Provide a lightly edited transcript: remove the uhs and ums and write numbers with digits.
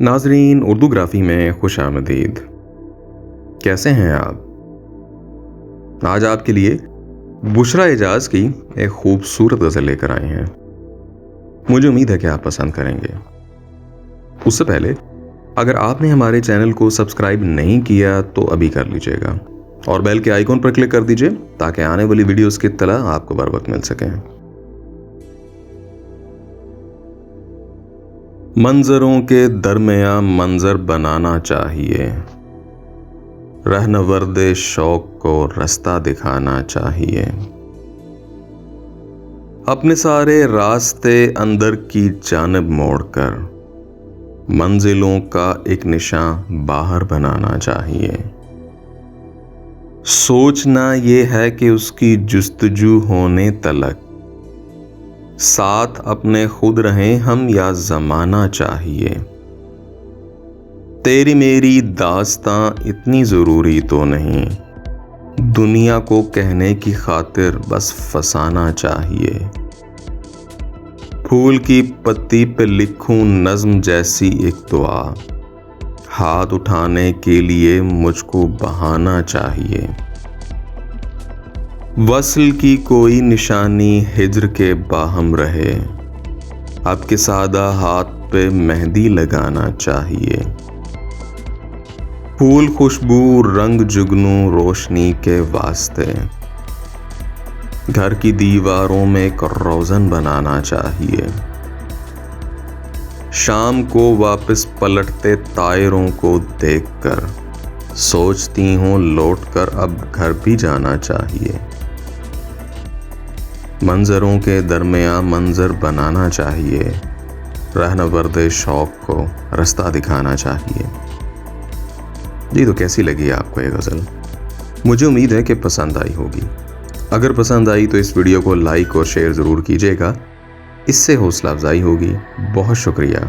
नाजरीन, उर्दू ग्राफी में खुश आमदीद। कैसे हैं आप? आज आपके लिए बुशरा एजाज की एक खूबसूरत गज़ल लेकर आए हैं। मुझे उम्मीद है कि आप पसंद करेंगे। उससे पहले अगर आपने हमारे चैनल को सब्सक्राइब नहीं किया तो अभी कर लीजिएगा और बेल के आइकॉन पर क्लिक कर दीजिए ताकि आने वाली वीडियोस की इत्तला आपको बर वक्त मिल सके। मंजरों के दरमियां मंजर बनाना चाहिए, रहनवर्दे शौक को रास्ता दिखाना चाहिए। अपने सारे रास्ते अंदर की जानिब मोड़कर मंजिलों का एक निशान बाहर बनाना चाहिए। सोचना ये है कि उसकी जुस्तजू होने तलक साथ अपने खुद रहें हम या ज़माना चाहिए। तेरी मेरी दास्तां इतनी ज़रूरी तो नहीं, दुनिया को कहने की खातिर बस फसाना चाहिए। फूल की पत्ती पे लिखूं नज़्म जैसी एक दुआ, हाथ उठाने के लिए मुझको बहाना चाहिए। वस्ल की कोई निशानी हिज्र के बाहम रहे, अब के सादा हाथ पे मेहंदी लगाना चाहिए। फूल खुशबू रंग जुगनू रोशनी के वास्ते घर की दीवारों में एक रोज़न बनाना चाहिए। शाम को वापस पलटते तायरों को देखकर सोचती हूँ लौटकर अब घर भी जाना चाहिए। मंजरों के दरमियां मंजर बनाना चाहिए, रहनवर्दे शौक को रास्ता दिखाना चाहिए। जी तो कैसी लगी आपको ये गज़ल? मुझे उम्मीद है कि पसंद आई होगी। अगर पसंद आई तो इस वीडियो को लाइक और शेयर ज़रूर कीजिएगा, इससे हौसला अफजाई होगी। बहुत शुक्रिया।